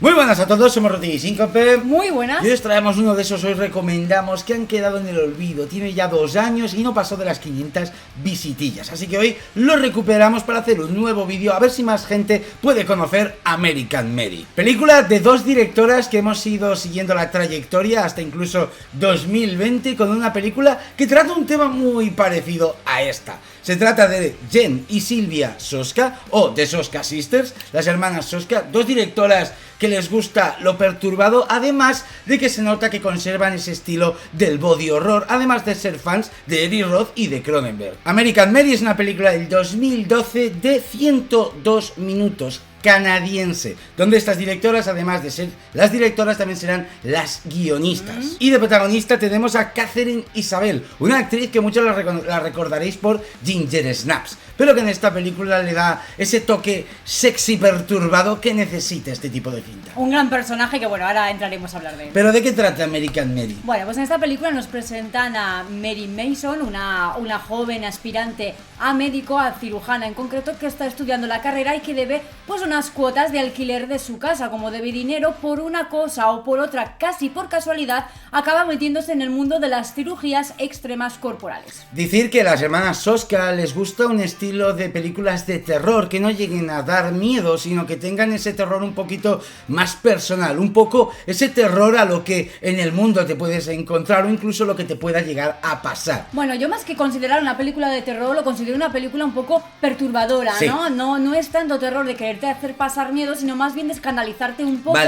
Muy buenas a todos, somos Roti y Síncope. Muy buenas. Y hoy os traemos uno de esos, hoy recomendamos, que han quedado en el olvido. Tiene ya 2 años y no pasó de las 500 visitillas. Así que hoy lo recuperamos para hacer un nuevo vídeo, a ver si más gente puede conocer American Mary. Película de 2 directoras que hemos ido siguiendo la trayectoria hasta incluso 2020, con una película que trata un tema muy parecido a esta. Se trata de Jen y Sylvia Soska, o The Soska Sisters, las hermanas Soska, 2 directoras que les gusta lo perturbado, además de que se nota que conservan ese estilo del body horror, además de ser fans de Eli Roth y de Cronenberg. American Mary es una película del 2012 de 102 minutos, canadiense, donde estas directoras, además de ser las directoras, también serán las guionistas. Y de protagonista tenemos a Katherine Isabelle, una actriz que muchos la recordaréis por Ginger Snaps, pero que en esta película le da ese toque sexy perturbado que necesita este tipo de cinta. Un gran personaje que, bueno, ahora entraremos a hablar de él. ¿Pero de qué trata American Mary? Bueno, pues en esta película nos presentan a Mary Mason, una joven aspirante a médico, a cirujana en concreto, que está estudiando la carrera y que debe, pues, unas cuotas de alquiler de su casa. Como debe dinero, por una cosa o por otra, casi por casualidad, acaba metiéndose en el mundo de las cirugías extremas corporales. Decir que a las hermanas Soska les gusta un estilo de películas de terror que no lleguen a dar miedo, sino que tengan ese terror un poquito más personal, un poco ese terror a lo que en el mundo te puedes encontrar o incluso lo que te pueda llegar a pasar. Bueno, yo más que considerar una película de terror, lo considero una película un poco perturbadora, sí. No es tanto terror de quererte hacer pasar miedo, sino más bien de escandalizarte un poco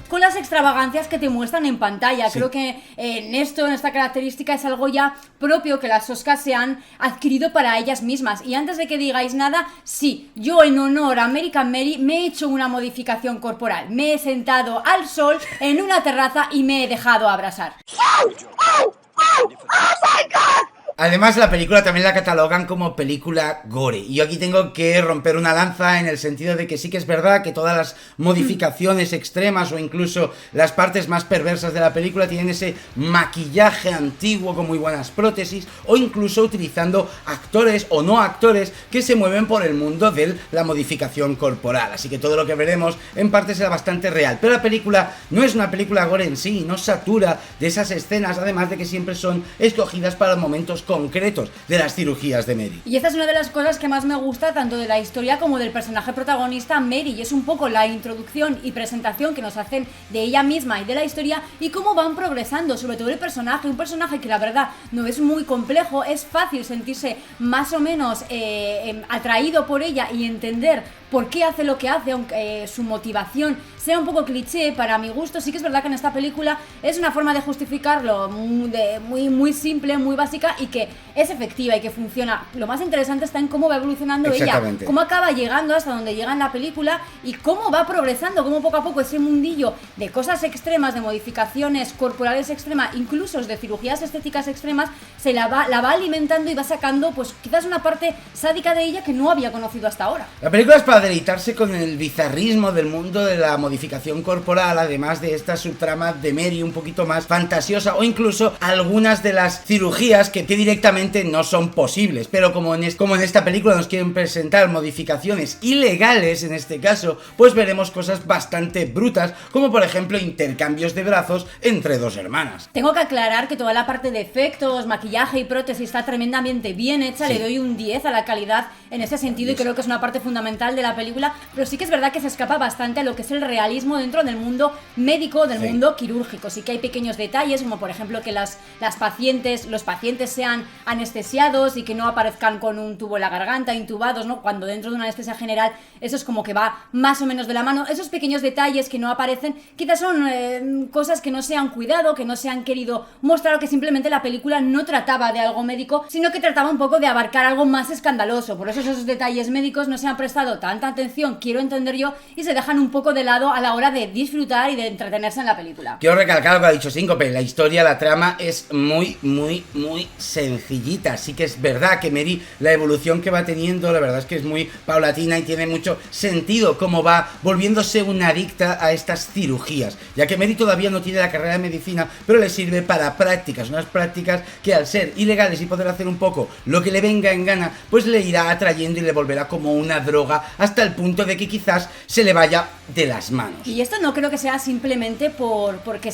con las extravagancias que te muestran en pantalla. Sí. Creo que en esta característica es algo ya propio que las Soska se han adquirido para ellas mismas. Y antes de que digáis nada, sí, yo en honor a American Mary me he hecho una modificación corporal. Me he sentado al sol en una terraza y me he dejado abrazar. ¡Oh my God! Además, la película también la catalogan como película gore. Y yo aquí tengo que romper una lanza en el sentido de que sí que es verdad que todas las modificaciones extremas o incluso las partes más perversas de la película tienen ese maquillaje antiguo con muy buenas prótesis, o incluso utilizando actores o no actores que se mueven por el mundo de la modificación corporal. Así que todo lo que veremos en parte será bastante real. Pero la película no es una película gore en sí, no satura de esas escenas, además de que siempre son escogidas para momentos concretos de las cirugías de Mary. Y esta es una de las cosas que más me gusta tanto de la historia como del personaje protagonista Mary, y es un poco la introducción y presentación que nos hacen de ella misma y de la historia y cómo van progresando, sobre todo el personaje, un personaje que la verdad no es muy complejo, es fácil sentirse más o menos atraído por ella y entender por qué hace lo que hace, aunque su motivación sea un poco cliché para mi gusto. Sí que es verdad que en esta película es una forma de justificarlo muy simple, muy básica, y que es efectiva y que funciona. Lo más interesante está en cómo va evolucionando ella, cómo acaba llegando hasta donde llega en la película y cómo va progresando, cómo poco a poco ese mundillo de cosas extremas, de modificaciones corporales extremas, incluso de cirugías estéticas extremas, se la va alimentando y va sacando, pues, quizás una parte sádica de ella que no había conocido hasta ahora. La película es para deleitarse con el bizarrismo del mundo de la modificación corporal, además de esta subtrama de Mary un poquito más fantasiosa, o incluso algunas de las cirugías que directamente no son posibles, pero como en esta película nos quieren presentar modificaciones ilegales, en este caso, pues veremos cosas bastante brutas, como por ejemplo intercambios de brazos entre 2 hermanas. Tengo que aclarar que toda la parte de efectos, maquillaje y prótesis está tremendamente bien hecha, sí. Le doy un 10 a la calidad en ese sentido, y creo que es una parte fundamental de la película, pero sí que es verdad que se escapa bastante a lo que es el realismo dentro del mundo médico, del mundo quirúrgico. Sí que hay pequeños detalles, como por ejemplo que los pacientes sean anestesiados y que no aparezcan con un tubo en la garganta, intubados, ¿no? Cuando dentro de una anestesia general eso es como que va más o menos de la mano. Esos pequeños detalles que no aparecen quizás son cosas que no se han cuidado, que no se han querido mostrar, o que simplemente la película no trataba de algo médico, sino que trataba un poco de abarcar algo más escandaloso. Por eso esos detalles médicos no se han prestado tanta atención, quiero entender yo, y se dejan un poco de lado a la hora de disfrutar y de entretenerse en la película. Quiero recalcar lo que ha dicho Síncope, la historia, la trama es muy sencillita. Sí que es verdad que Mary, la evolución que va teniendo, la verdad es que es muy paulatina y tiene mucho sentido cómo va volviéndose una adicta a estas cirugías, ya que Mary todavía no tiene la carrera de medicina, pero le sirve para prácticas, unas prácticas que al ser ilegales y poder hacer un poco lo que le venga en gana, pues le irá atrayendo y le volverá como una droga, hasta el punto de que quizás se le vaya de las manos. Y esto no creo que sea simplemente porque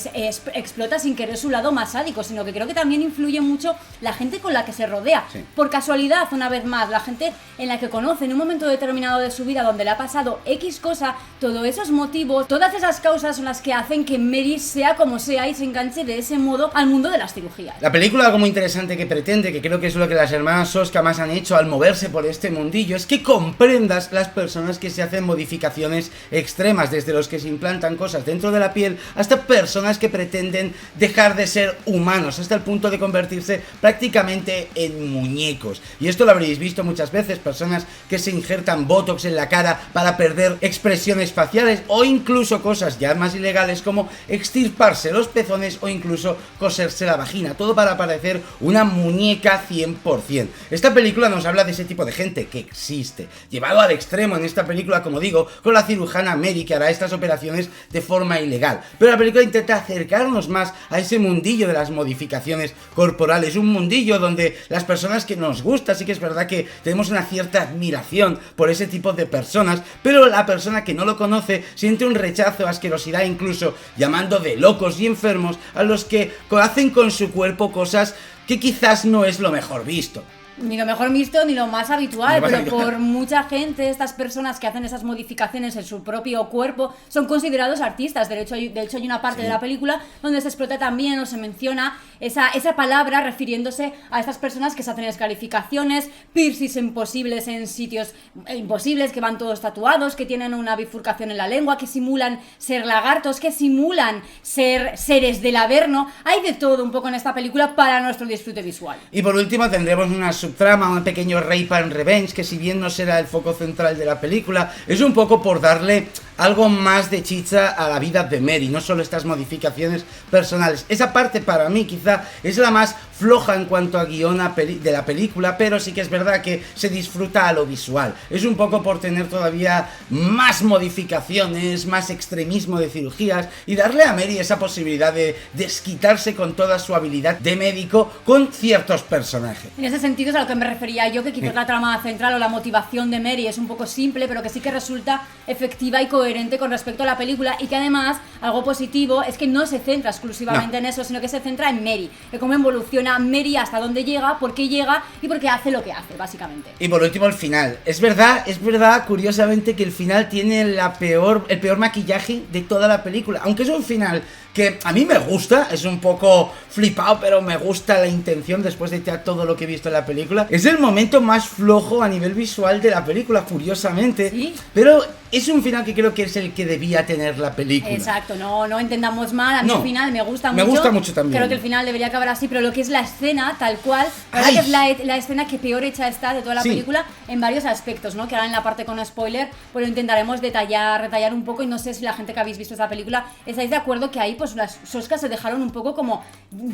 explota sin querer su lado más sádico, sino que creo que también influye mucho la gente con la que se rodea. Sí. Por casualidad, una vez más, la gente en la que conoce en un momento determinado de su vida donde le ha pasado X cosa, todos esos motivos, todas esas causas son las que hacen que Mary sea como sea y se enganche de ese modo al mundo de las cirugías. La película, algo muy interesante que pretende, que creo que es lo que las hermanas Soska más han hecho al moverse por este mundillo, es que comprendas las personas que se hacen modificaciones extremas, desde los que se implantan cosas dentro de la piel hasta personas que pretenden dejar de ser humanos, hasta el punto de convertirse prácticamente en muñecos. Y esto lo habréis visto muchas veces, personas que se injertan botox en la cara para perder expresiones faciales, o incluso cosas ya más ilegales como extirparse los pezones o incluso coserse la vagina, todo para parecer una muñeca 100%. Esta película nos habla de ese tipo de gente que existe, llevado al extremo en esta película, como digo, con la cirujana Mary, que hará estas operaciones de forma ilegal. Pero la película intenta acercarnos más a ese mundillo de las modificaciones corporales, un mundillo donde las personas que nos gusta, sí que es verdad que tenemos una cierta admiración por ese tipo de personas, pero la persona que no lo conoce siente un rechazo, asquerosidad, incluso llamando de locos y enfermos a los que hacen con su cuerpo cosas que quizás no es lo mejor visto. Ni lo mejor visto ni lo más habitual, Lo más pero habitual. por mucha gente, estas personas que hacen esas modificaciones en su propio cuerpo son considerados artistas. De hecho, hay una parte de la película donde se explota también o se menciona esa palabra refiriéndose a estas personas que se hacen escarificaciones, piercings imposibles en sitios imposibles, que van todos tatuados, que tienen una bifurcación en la lengua, que simulan ser lagartos, que simulan ser seres del Averno. Hay de todo un poco en esta película para nuestro disfrute visual. Y por último tendremos una subtrama, un pequeño Rape and Revenge, que si bien no será el foco central de la película, es un poco por darle algo más de chicha a la vida de Mary, no solo estas modificaciones personales. Esa parte para mí quizá es la más floja en cuanto a guión de la película, pero sí que es verdad que se disfruta a lo visual. Es un poco por tener todavía más modificaciones, más extremismo de cirugías y darle a Mary esa posibilidad de desquitarse con toda su habilidad de médico con ciertos personajes. En ese sentido es a lo que me refería yo, que quizás la trama central o la motivación de Mary es un poco simple, pero que sí que resulta efectiva y coherente con respecto a la película, y que además algo positivo es que no se centra exclusivamente en eso, sino que se centra en Mary, de cómo evoluciona Mary, hasta dónde llega, por qué llega y por qué hace lo que hace, básicamente. Y por último el final. Es verdad, curiosamente, que el final tiene el peor maquillaje de toda la película, aunque es un final que a mí me gusta, es un poco flipado, pero me gusta la intención después de todo lo que he visto en la película. Es el momento más flojo a nivel visual de la película, curiosamente. ¿Sí? Pero es un final que creo que es el que debía tener la película. Exacto, no entendamos mal, a mí No, el final me gusta mucho. me gusta mucho también. Creo que el final debería acabar así, pero lo que es la escena, tal cual, la verdad que es la escena que peor hecha está de toda la película en varios aspectos, ¿no? Que ahora en la parte con spoiler, pues lo intentaremos retallar un poco, y no sé si la gente que habéis visto esta película estáis de acuerdo que ahí pues las Soskas se dejaron un poco como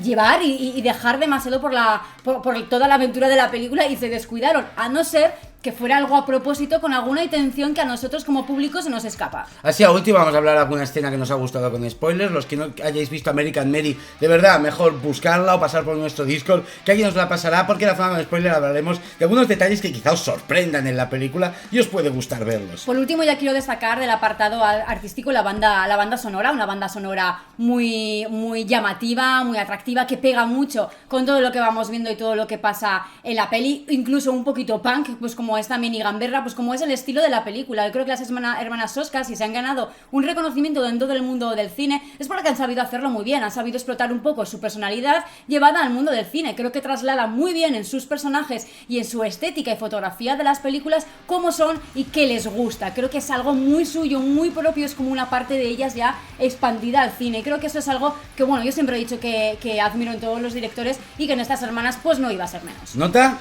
llevar y dejar demasiado por toda la aventura de la película, y se descuidaron, a no ser que fuera algo a propósito con alguna intención que a nosotros como público se nos escapa. Así a último vamos a hablar de alguna escena que nos ha gustado con spoilers. Los que no hayáis visto American Mary, de verdad, mejor buscarla o pasar por nuestro Discord, que alguien os la pasará, porque en la zona con spoiler hablaremos de algunos detalles que quizá os sorprendan en la película y os puede gustar verlos. Por último, ya quiero destacar del apartado artístico la banda sonora, una banda sonora muy, muy llamativa, muy atractiva, que pega mucho con todo lo que vamos viendo y todo lo que pasa en la peli, incluso un poquito punk, pues como esta mini gamberra, pues como es el estilo de la película. Yo creo que las hermanas Soska, si se han ganado un reconocimiento dentro del mundo del cine, es porque han sabido hacerlo muy bien, han sabido explotar un poco su personalidad llevada al mundo del cine. Creo que traslada muy bien en sus personajes y en su estética y fotografía de las películas cómo son y qué les gusta. Creo que es algo muy suyo, muy propio, es como una parte de ellas ya expandida al cine. Y creo que eso es algo que, bueno, yo siempre he dicho que admiro en todos los directores, y que en estas hermanas pues no iba a ser menos. ¿Nota?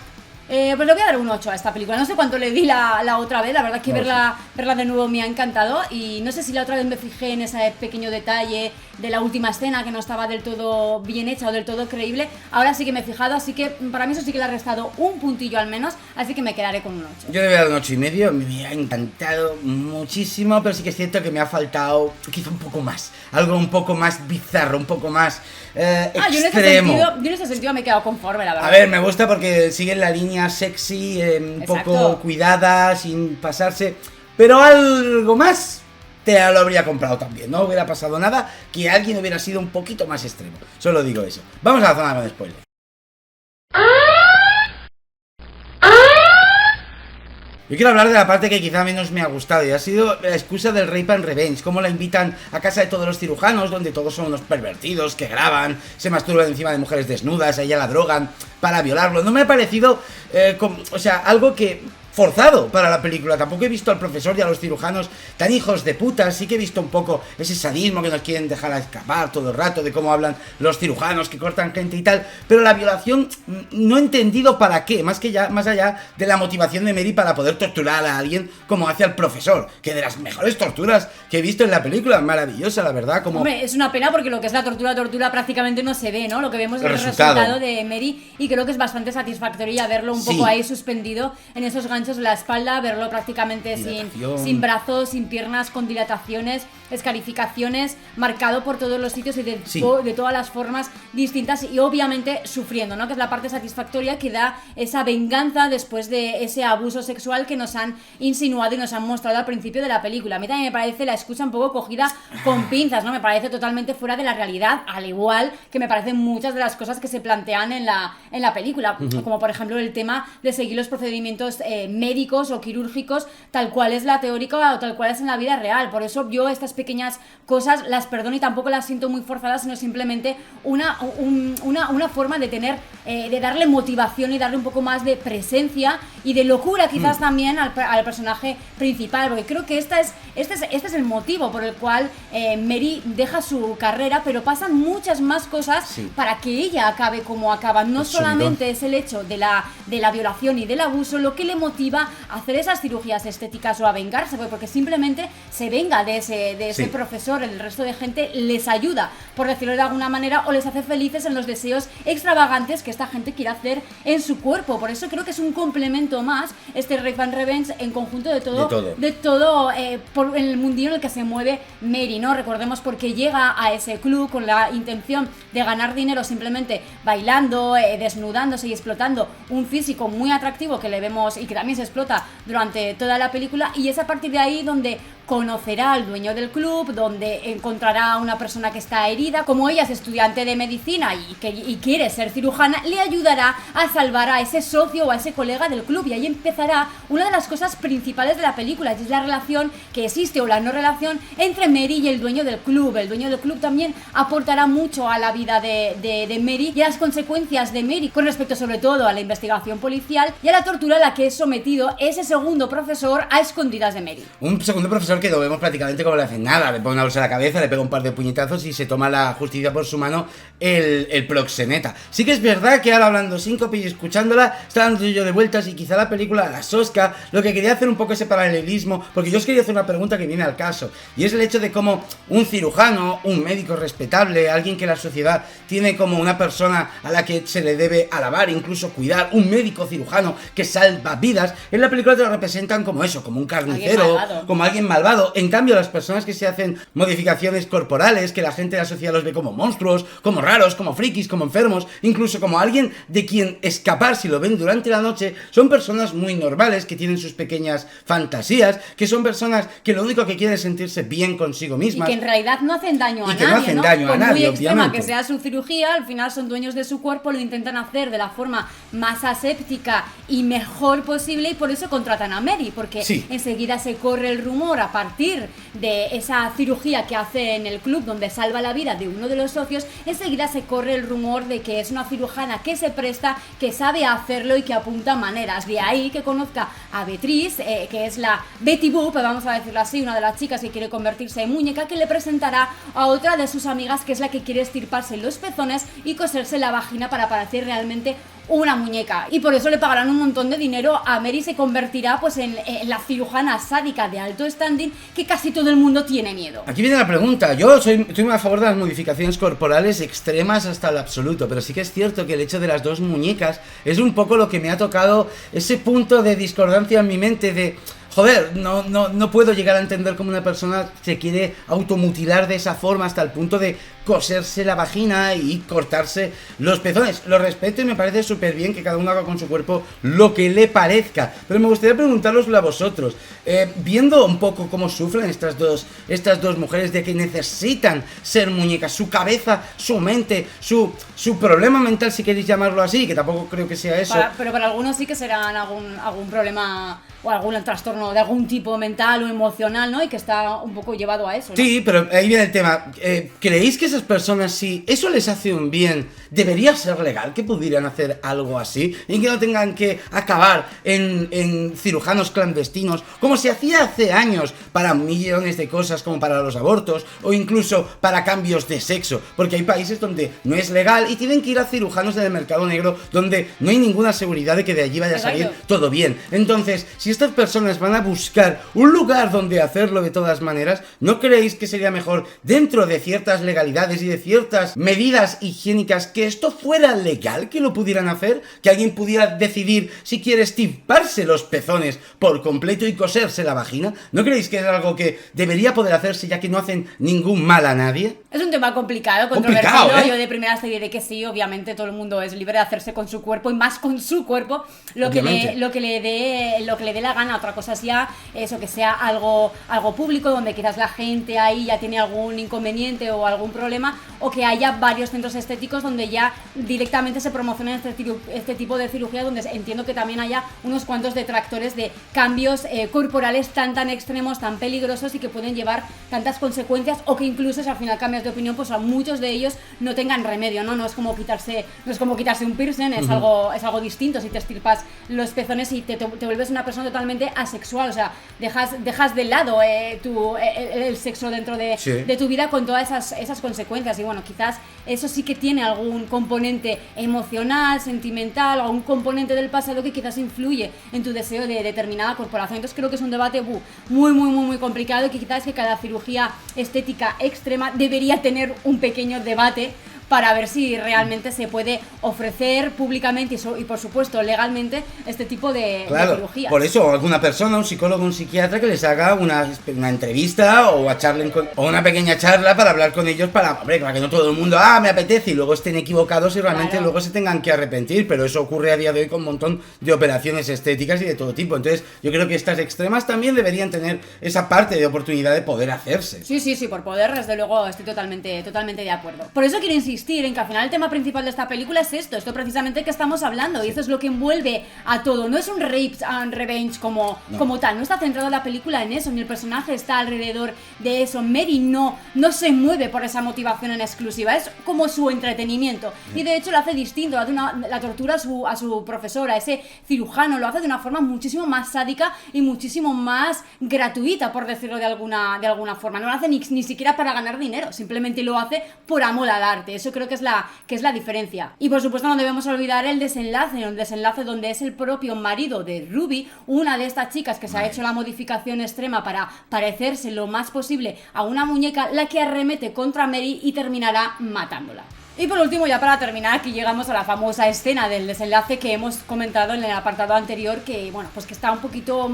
Pues le voy a dar un 8 a esta película. No sé cuánto le di la otra vez, la verdad que verla de nuevo me ha encantado, y no sé si la otra vez me fijé en ese pequeño detalle de la última escena que no estaba del todo bien hecha o del todo creíble. Ahora sí que me he fijado, así que para mí eso sí que le ha restado un puntillo al menos, así que me quedaré con un 8. Yo le voy a dar un 8,5, me ha encantado muchísimo, pero sí que es cierto que me ha faltado quizá un poco más, algo un poco más bizarro, un poco más extremo. Yo en ese sentido me he quedado conforme, la verdad. A ver, me gusta porque sigue la línea sexy, un Exacto. poco cuidada, sin pasarse, pero algo más te lo habría comprado también. No hubiera pasado nada que alguien hubiera sido un poquito más extremo. Solo digo eso. Vamos a la zona con spoiler. Yo quiero hablar de la parte que quizá menos me ha gustado y ha sido la excusa del Rape and Revenge, cómo la invitan a casa de todos los cirujanos, donde todos son unos pervertidos que graban, se masturban encima de mujeres desnudas, a ella la drogan para violarlo. No me ha parecido, algo que forzado para la película. Tampoco he visto al profesor y a los cirujanos tan hijos de puta. Sí que he visto un poco ese sadismo que nos quieren dejar escapar todo el rato, de cómo hablan los cirujanos que cortan gente y tal, pero la violación no he entendido para qué, más allá de la motivación de Mary para poder torturar a alguien como hace al profesor, que de las mejores torturas que he visto en la película, maravillosa la verdad. Como... Hombre, es una pena porque lo que es la tortura prácticamente no se ve, ¿no? Lo que vemos es el resultado de Mary, y creo que es bastante satisfactorio ya verlo un poco ahí suspendido en esos ganchos en la espalda, verlo prácticamente sin brazos, sin piernas, con dilataciones, escarificaciones, marcado por todos los sitios y de todas las formas distintas, y obviamente sufriendo, ¿no? Que es la parte satisfactoria que da esa venganza después de ese abuso sexual que nos han insinuado y nos han mostrado al principio de la película. A mí también me parece la excusa un poco cogida con pinzas, ¿no? Me parece totalmente fuera de la realidad, al igual que me parecen muchas de las cosas que se plantean en la película, como por ejemplo el tema de seguir los procedimientos médicos o quirúrgicos tal cual es la teórica o tal cual es en la vida real. Por eso yo estas pequeñas cosas las perdono y tampoco las siento muy forzadas, sino simplemente una forma de tener, de darle motivación y darle un poco más de presencia y de locura quizás también al personaje principal, porque creo que este es el motivo por el cual Mary deja su carrera, pero pasan muchas más cosas para que ella acabe como acaba. No solamente es el hecho de la violación y del abuso lo que le motiva a hacer esas cirugías estéticas o a vengarse, porque simplemente se venga de ese profesor. El resto de gente les ayuda, por decirlo de alguna manera, o les hace felices en los deseos extravagantes que esta gente quiere hacer en su cuerpo. Por eso creo que es un complemento más este Rape and Revenge en conjunto de todo por el mundillo en el que se mueve Mary, ¿no? Recordemos porque llega a ese club con la intención de ganar dinero simplemente bailando, desnudándose y explotando un físico muy atractivo que le vemos y que también se explota durante toda la película, y es a partir de ahí donde conocerá al dueño del club, donde encontrará a una persona que está herida. Como ella es estudiante de medicina y quiere ser cirujana, le ayudará a salvar a ese socio o a ese colega del club, y ahí empezará una de las cosas principales de la película, y es la relación que existe o la no relación entre Mary y el dueño del club. El dueño del club también aportará mucho a la vida de Mary y a las consecuencias de Mary con respecto sobre todo a la investigación policial y a la tortura a la que es sometido ese segundo profesor a escondidas de Mary. Un segundo profesor que lo vemos prácticamente como le hace nada, le pone una bolsa a la cabeza, le pega un par de puñetazos y se toma la justicia por su mano el proxeneta. Sí que es verdad que ahora hablando síncope y escuchándola, está dando yo de vueltas y quizá la película la sosca. Lo que quería hacer un poco ese paralelismo, porque yo os quería hacer una pregunta que viene al caso, y es el hecho de cómo un cirujano, un médico respetable, alguien que la sociedad tiene como una persona a la que se le debe alabar, incluso cuidar, un médico cirujano que salva vidas, en la película te lo representan como eso, como un carnicero, como alguien malvado. En cambio, las personas que se hacen modificaciones corporales, que la gente de la sociedad los ve como monstruos, como raros, como frikis, como enfermos, incluso como alguien de quien escapar si lo ven durante la noche, son personas muy normales, que tienen sus pequeñas fantasías, que son personas que lo único que quieren es sentirse bien consigo mismas. Y que en realidad no hacen daño a nadie, ¿no? Hacen daño a nadie, muy extrema obviamente. Que sea su cirugía, al final son dueños de su cuerpo, lo intentan hacer de la forma más aséptica y mejor posible, y por eso contratan a Mary, porque enseguida se corre el rumor a partir de esa cirugía que hace en el club donde salva la vida de uno de los socios, enseguida se corre el rumor de que es una cirujana que se presta, que sabe hacerlo y que apunta maneras. De ahí que conozca a Beatrice, que es la Betty Boop, vamos a decirlo así, una de las chicas que quiere convertirse en muñeca, que le presentará a otra de sus amigas, que es la que quiere estirparse los pezones y coserse la vagina para parecer realmente una muñeca, y por eso le pagarán un montón de dinero a Mary. Se convertirá pues en la cirujana sádica de alto standing que casi todo el mundo tiene miedo. Aquí viene la pregunta. Yo estoy muy a favor de las modificaciones corporales extremas hasta el absoluto, pero sí que es cierto que el hecho de las dos muñecas es un poco lo que me ha tocado ese punto de discordancia en mi mente de... joder, no puedo llegar a entender cómo una persona se quiere automutilar de esa forma hasta el punto de coserse la vagina y cortarse los pezones. Lo respeto y me parece súper bien que cada uno haga con su cuerpo lo que le parezca. Pero me gustaría preguntároslo a vosotros. Viendo un poco cómo sufren estas dos mujeres de que necesitan ser muñecas, su cabeza, su mente, su problema mental, si queréis llamarlo así, que tampoco creo que sea eso. Pero para algunos sí que serán algún problema o algún trastorno de algún tipo mental o emocional, ¿no? Y que está un poco llevado a eso, ¿no? Sí, pero ahí viene el tema. ¿Creéis que esas personas, si eso les hace un bien, debería ser legal que pudieran hacer algo así? Y que no tengan que acabar en cirujanos clandestinos, como se hacía hace años para millones de cosas, como para los abortos, o incluso para cambios de sexo. Porque hay países donde no es legal y tienen que ir a cirujanos del mercado negro, donde no hay ninguna seguridad de que de allí vaya a salir todo bien. Entonces, si estas personas van a buscar un lugar donde hacerlo de todas maneras, ¿no creéis que sería mejor, dentro de ciertas legalidades y de ciertas medidas higiénicas, que esto fuera legal, que lo pudieran hacer? Que alguien pudiera decidir si quiere estiparse los pezones por completo y coserse la vagina. ¿No creéis que es algo que debería poder hacerse, ya que no hacen ningún mal a nadie? Es un tema complicado, controvertido. Yo de primeras te diré que sí, obviamente todo el mundo es libre de hacerse con su cuerpo, y más con su cuerpo lo que le dé la gana. Otra cosa es ya eso, que sea algo público, donde quizás la gente ahí ya tiene algún inconveniente o algún problema, o que haya varios centros estéticos donde ya directamente se promocionen este tipo de cirugía, donde entiendo que también haya unos cuantos detractores de cambios corporales tan extremos, tan peligrosos, y que pueden llevar tantas consecuencias, o que incluso, si al final cambias de opinión, pues a muchos de ellos no tengan remedio, ¿no? No es como quitarse un piercing, es algo distinto. Si te estirpas los pezones y te vuelves una persona totalmente asexual, o sea, dejas de lado el sexo dentro de tu vida, con todas esas consecuencias. Y bueno, quizás eso sí que tiene algún componente emocional, sentimental, o un componente del pasado que quizás influye en tu deseo de determinada corporación. Entonces creo que es un debate muy complicado, y que quizás que cada cirugía estética extrema debería tener un pequeño debate para ver si realmente se puede ofrecer públicamente y por supuesto legalmente este tipo de cirugía. Por eso alguna persona, un psicólogo, un psiquiatra, que les haga una entrevista o una pequeña charla para hablar con ellos, para que no todo el mundo me apetece y luego estén equivocados y realmente luego se tengan que arrepentir. Pero eso ocurre a día de hoy con un montón de operaciones estéticas y de todo tipo. Entonces yo creo que estas extremas también deberían tener esa parte de oportunidad de poder hacerse. Sí, por poder, desde luego estoy totalmente de acuerdo. Por eso quiero insistir en que al final el tema principal de esta película es esto precisamente que estamos hablando, y esto es lo que envuelve a todo. No es un rape and revenge como tal, no está centrada la película en eso, ni el personaje está alrededor de eso. Mary no se mueve por esa motivación en exclusiva, es como su entretenimiento, y de hecho lo hace distinto, la tortura a su profesora, ese cirujano, lo hace de una forma muchísimo más sádica y muchísimo más gratuita, por decirlo de alguna forma. No lo hace ni siquiera para ganar dinero, simplemente lo hace por amor al arte. Eso creo que es la diferencia. Y por supuesto no debemos olvidar el desenlace donde es el propio marido de Ruby, una de estas chicas que se ha hecho la modificación extrema para parecerse lo más posible a una muñeca, la que arremete contra Mary y terminará matándola. Y por último, ya para terminar, aquí llegamos a la famosa escena del desenlace que hemos comentado en el apartado anterior, que bueno, pues que está un poquito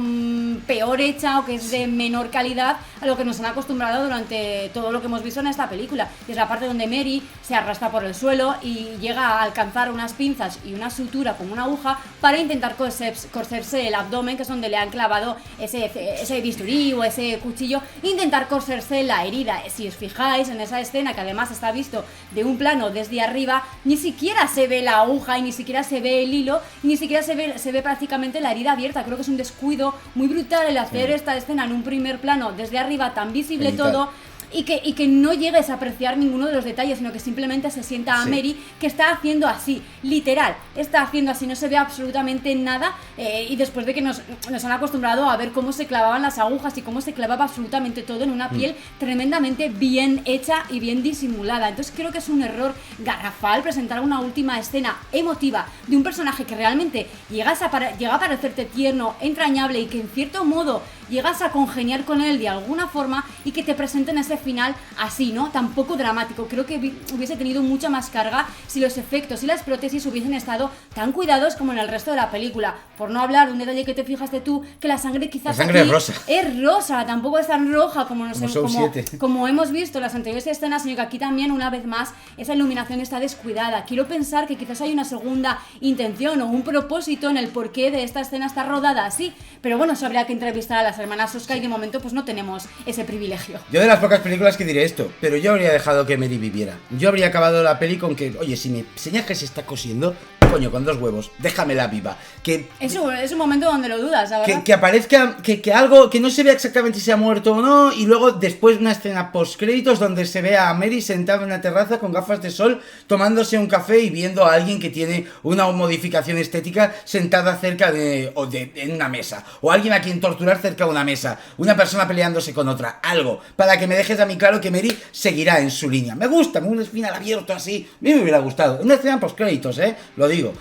peor hecha, o que es de menor calidad a lo que nos han acostumbrado durante todo lo que hemos visto en esta película. Y es la parte donde Mary se arrastra por el suelo y llega a alcanzar unas pinzas y una sutura con una aguja para intentar coserse el abdomen, que es donde le han clavado ese bisturí o ese cuchillo, intentar coserse la herida. Si os fijáis en esa escena, que además está visto de un plano desde arriba, ni siquiera se ve la aguja y ni siquiera se ve el hilo, ni siquiera se ve prácticamente la herida abierta. Creo que es un descuido muy brutal el hacer esta escena en un primer plano desde arriba, tan visible todo, y que no llegues a apreciar ninguno de los detalles, sino que simplemente se sienta a Mary, que está haciendo así, literal, está haciendo así, no se ve absolutamente nada, y después de que nos han acostumbrado a ver cómo se clavaban las agujas y cómo se clavaba absolutamente todo en una piel tremendamente bien hecha y bien disimulada. Entonces creo que es un error garrafal presentar una última escena emotiva de un personaje que realmente llega a parecerte tierno, entrañable, y que en cierto modo llegas a congeniar con él de alguna forma y que te presenten ese final así, ¿no? Tan poco dramático. Creo que hubiese tenido mucha más carga si los efectos y las prótesis hubiesen estado tan cuidados como en el resto de la película. Por no hablar de un detalle que te fijaste tú, que la sangre quizás la sangre es rosa. Es rosa, tampoco es tan roja como hemos visto en las anteriores escenas, sino que aquí también, una vez más, esa iluminación está descuidada. Quiero pensar que quizás hay una segunda intención o un propósito en el porqué de esta escena está rodada así, pero bueno, eso habría que entrevistar a las hermanas Soska y de momento pues no tenemos ese privilegio. Yo de las pocas películas que diré esto, pero yo habría dejado que Mary viviera. Yo habría acabado la peli con que, oye, si me enseñas que se está cosiendo, coño, con 2 huevos, déjamela viva. Que es un momento donde lo dudas, la verdad. Que aparezca, que algo, que no se vea exactamente si ha muerto o no, y luego después una escena post créditos donde se ve a Mary sentada en una terraza con gafas de sol, tomándose un café y viendo a alguien que tiene una modificación estética sentada cerca en una mesa, o alguien a quien torturar cerca de una mesa, una persona peleándose con otra, algo, para que me dejes a mí claro que Mary seguirá en su línea. Me gusta, un final abierto así, a mí me hubiera gustado. Una escena post créditos, lo digo,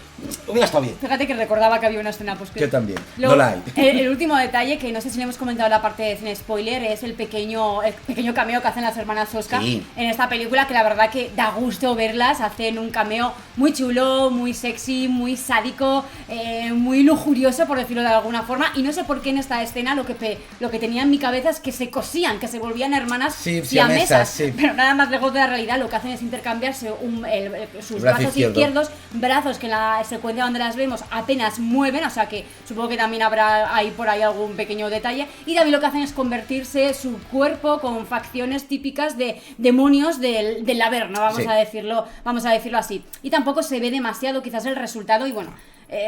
hubiera estado bien. Fíjate que recordaba que había una escena post créditos. Yo también. Luego, no la hay. El último detalle, que no sé si le hemos comentado en la parte de cine spoiler, es el pequeño cameo que hacen las hermanas Soska en esta película, que la verdad que da gusto verlas. Hacen un cameo muy chulo, muy sexy, muy sádico, muy lujurioso, por decirlo de alguna forma, y no sé por qué en esta escena lo que tenía en mi cabeza es que se cosían, que se volvían hermanas siamesas, sí. Pero nada más lejos de la realidad. Lo que hacen es intercambiarse sus brazos izquierdos, brazos que en la secuencia donde las vemos apenas mueven, o sea que supongo que también habrá por ahí algún pequeño detalle, y también lo que hacen es convertirse su cuerpo con facciones típicas de demonios del Averno, vamos a decirlo así, y tampoco se ve demasiado quizás el resultado, y bueno,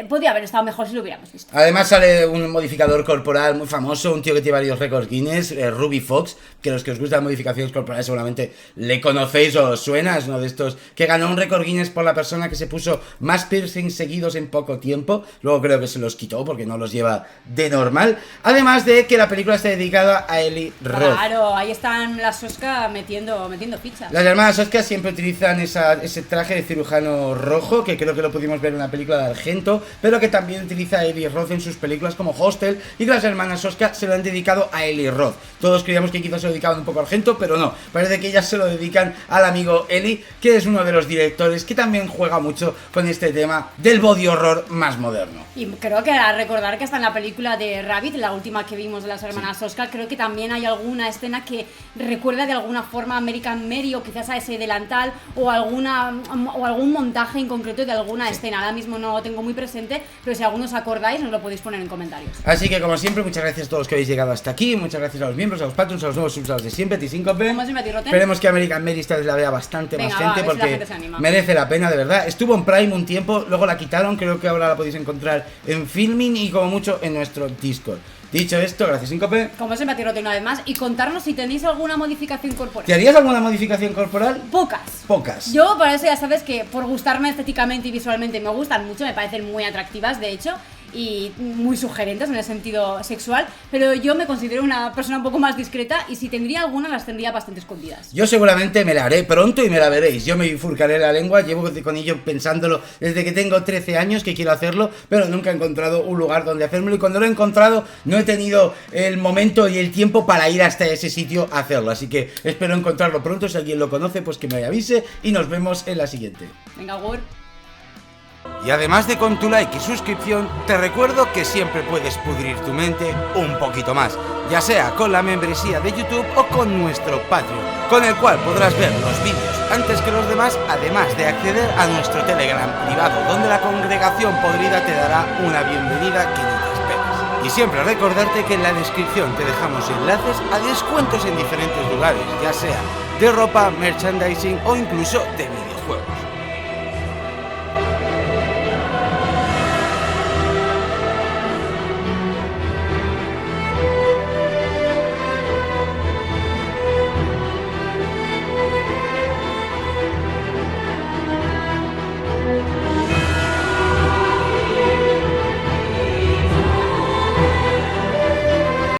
podría haber estado mejor si lo hubiéramos visto. Además sale un modificador corporal muy famoso, un tío que tiene varios récords Guinness, Ruby Fox, que los que os gustan modificaciones corporales seguramente le conocéis o os suena, es uno de estos que ganó un récord Guinness por la persona que se puso más piercings seguidos en poco tiempo. Luego creo que se los quitó porque no los lleva de normal. Además de que la película está dedicada a Eli Roth. Claro, ahí están las Soska metiendo fichas. Las hermanas Soska siempre utilizan ese traje de cirujano rojo, que creo que lo pudimos ver en una película de Argento, pero que también utiliza a Eli Roth en sus películas como Hostel, y que las hermanas Soska se lo han dedicado a Eli Roth. Todos creíamos que quizás se lo dedicaban un poco a Argento, pero no, parece que ellas se lo dedican al amigo Eli, que es uno de los directores que también juega mucho con este tema del body horror más moderno. Y creo que a recordar que hasta en la película de Rabbit, la última que vimos de las hermanas Soska, creo que también hay alguna escena que recuerda de alguna forma a American Mary, o quizás a ese delantal, o algún montaje en concreto de alguna escena. Ahora mismo no lo tengo muy presente, pero si algunos acordáis nos lo podéis poner en comentarios. Así que como siempre, muchas gracias a todos los que habéis llegado hasta aquí, muchas gracias a los miembros, a los patrons, a los nuevos subs, a los de siempre, T5P. Como siempre, T-Roten. Esperemos que American Mary esta vez la vea bastante más gente, porque la gente se anima. Merece la pena, de verdad. Estuvo en Prime un tiempo, luego la quitaron, creo que ahora la podéis encontrar en Filmin y como mucho en nuestro Discord. Dicho esto, gracias 5P. Como siempre, T-Roten una vez más, y contarnos si tenéis alguna modificación corporal. ¿Te harías alguna modificación corporal? Pocas. Yo, por eso ya sabes que por gustarme estéticamente y visualmente me gustan mucho, me parecen muy atractivas, de hecho, y muy sugerentes en el sentido sexual, pero yo me considero una persona un poco más discreta, y si tendría alguna las tendría bastante escondidas. Yo seguramente me la haré pronto y me la veréis. Yo me bifurcaré la lengua, llevo con ello pensándolo desde que tengo 13 años que quiero hacerlo, pero nunca he encontrado un lugar donde hacérmelo, y cuando lo he encontrado no he tenido el momento y el tiempo para ir hasta ese sitio a hacerlo, así que espero encontrarlo pronto. Si alguien lo conoce, pues que me avise, y nos vemos en la siguiente. Venga, Word. Y además de con tu like y suscripción, te recuerdo que siempre puedes pudrir tu mente un poquito más, ya sea con la membresía de YouTube o con nuestro Patreon, con el cual podrás ver los vídeos antes que los demás, además de acceder a nuestro Telegram privado, donde la congregación podrida te dará una bienvenida que ni te esperas. Y siempre recordarte que en la descripción te dejamos enlaces a descuentos en diferentes lugares, ya sea de ropa, merchandising o incluso de vídeos.